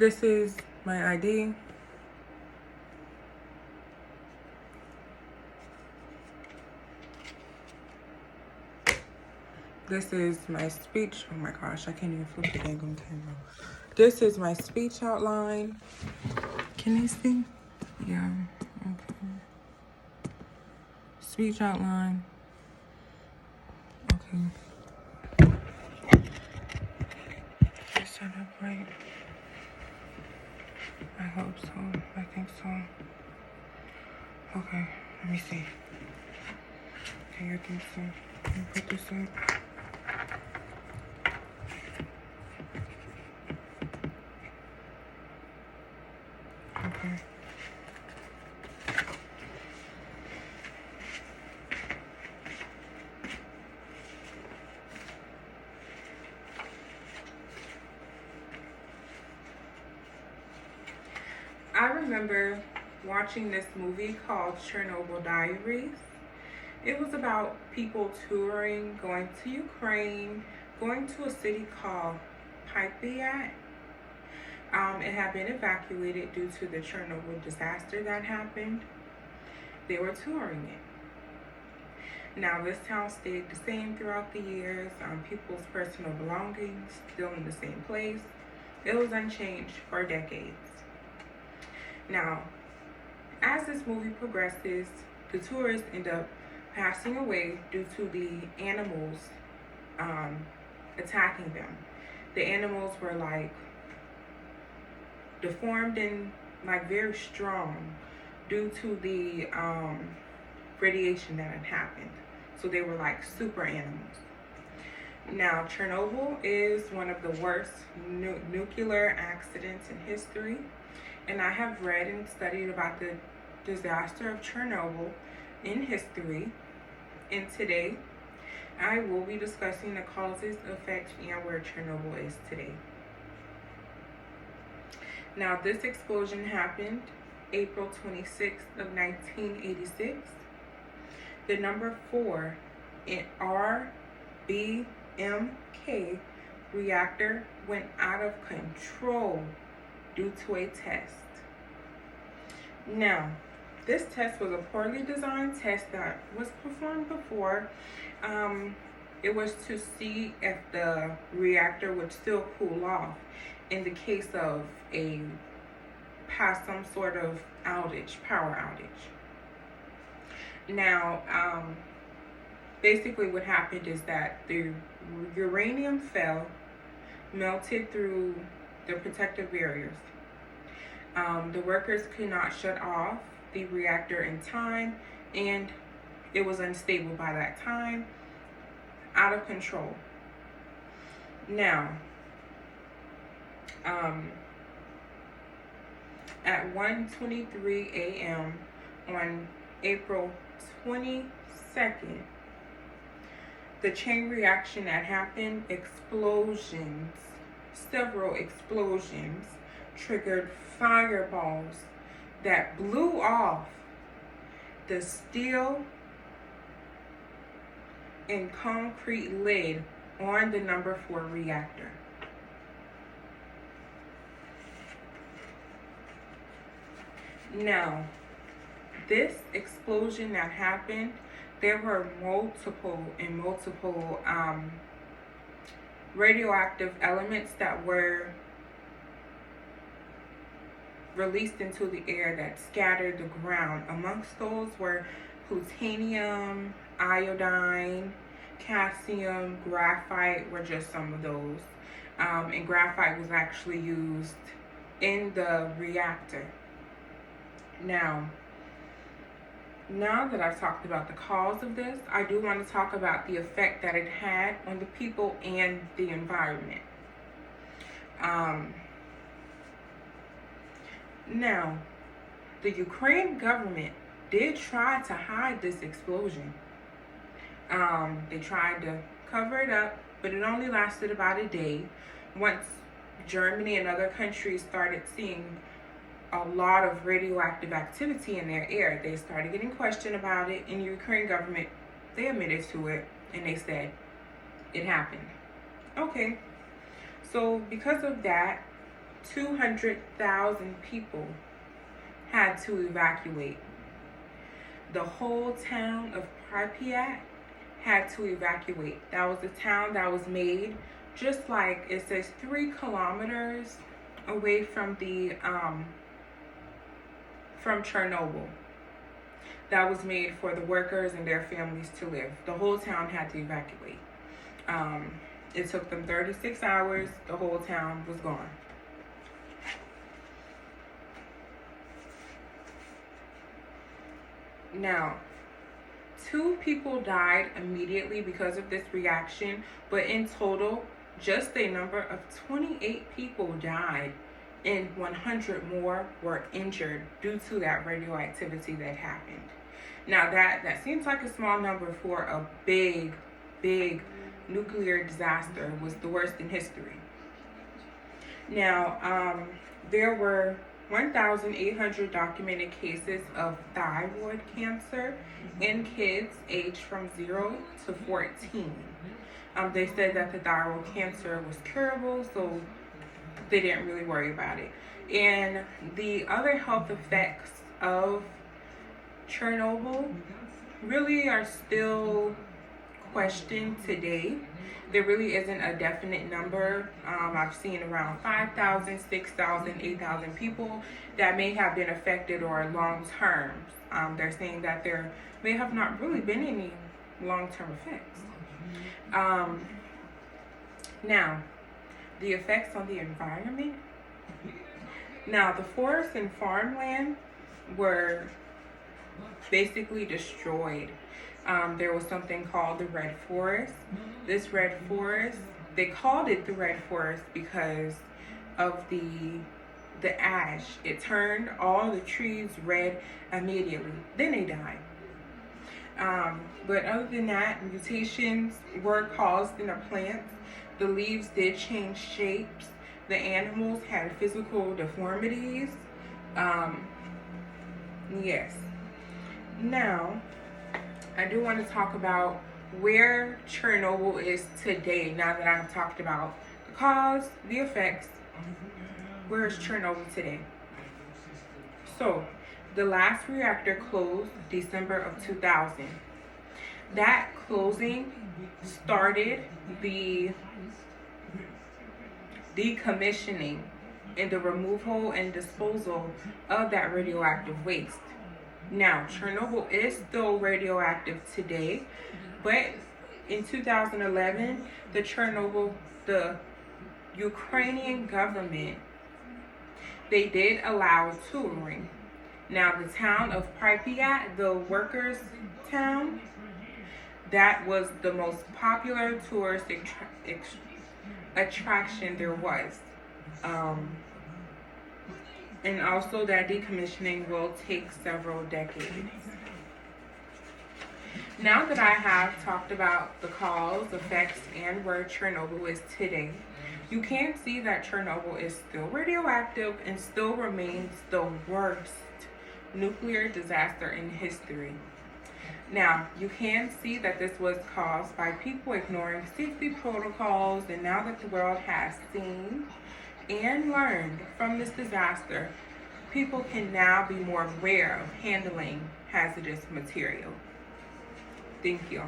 This is my ID. This is my speech. Oh my gosh, I can't even flip the dang on camera. This is my speech outline. Can you see? Yeah, okay. Speech outline. Okay. Is set up right? I hope so. I think so. Okay, let me see. Okay, I think so. Let me put this up. Okay. I remember watching this movie called Chernobyl Diaries. It was about people touring, going to Ukraine, going to a city called Pripyat. It had been evacuated due to the Chernobyl disaster that happened. They were touring it. Now, this town stayed the same throughout the years. People's personal belongings still in the same place. It was unchanged for decades. Now, as this movie progresses, the tourists end up passing away due to the animals attacking them. The animals were like deformed and like very strong due to the radiation that had happened. So they were like super animals. Now, Chernobyl is one of the worst nuclear accidents in history. And I have read and studied about the disaster of Chernobyl in history. And today, I will be discussing the causes, effects, and where Chernobyl is today. Now, this explosion happened April 26th of 1986. The number 4 in RBMK reactor went out of control due to a test. Now, this test was a poorly designed test that was performed before. It was to see if the reactor would still cool off in the case of some sort of outage, power outage. Now, basically what happened is that the uranium fell, melted through the protective barriers. The workers could not shut off the reactor in time, and it was unstable by that time, out of control. Now, at 1:23 a.m. on April 22nd, the chain reaction that happened, several explosions, triggered fireballs that blew off the steel and concrete lid on the number 4 reactor. Now, this explosion that happened, there were multiple radioactive elements that were released into the air that scattered the ground. Amongst those were plutonium, iodine, calcium, graphite were just some of those. And graphite was actually used in the reactor. Now that I've talked about the cause of this, I do want to talk about the effect that it had on the people and the environment. Now, the Ukraine government did try to hide this explosion. They tried to cover it up, but it only lasted about a day. Once Germany and other countries started seeing a lot of radioactive activity in their air, they started getting questioned about it, and the Ukraine government, they admitted to it, and they said it happened. Okay, so because of that, 200,000 people had to evacuate. The whole town of Pripyat had to evacuate. That was a town that was made just like it says 3 kilometers away from the from Chernobyl. That was made for the workers and their families to live. The whole town had to evacuate. It took them 36 hours. The whole town was gone. Now, 2 people died immediately because of this reaction, but in total, just a number of 28 people died and 100 more were injured due to that radioactivity that happened. Now that seems like a small number for a big nuclear disaster. It was the worst in history. Now, there were 1,800 documented cases of thyroid cancer in kids aged from 0 to 14. They said that the thyroid cancer was curable, so they didn't really worry about it. And the other health effects of Chernobyl really are still questioned today. There really isn't a definite number. I've seen around 5,000, 6,000, 8,000 people that may have been affected or long term. They're saying that there may have not really been any long-term effects. Now, the effects on the environment. Now, the forests and farmland were basically destroyed. There was something called the Red Forest. This Red Forest, they called it the Red Forest because of the ash. It turned all the trees red immediately. Then they died. But other than that, mutations were caused in the plants. The leaves did change shapes. The animals had physical deformities. Yes. Now, I do want to talk about where Chernobyl is today. Now that I've talked about the cause, the effects, where is Chernobyl today? So, the last reactor closed December of 2000. That closing started the decommissioning and the removal and disposal of that radioactive waste. Now, Chernobyl is still radioactive today, but in 2011, the Ukrainian government, they did allow touring. Now, the town of Pripyat, the workers' town, that was the most popular tourist attraction there was. And also that decommissioning will take several decades. Now that I have talked about the cause, effects, and where Chernobyl is today, you can see that Chernobyl is still radioactive and still remains the worst nuclear disaster in history. Now, you can see that this was caused by people ignoring safety protocols, and now that the world has seen and learned from this disaster, people can now be more aware of handling hazardous material. Thank you.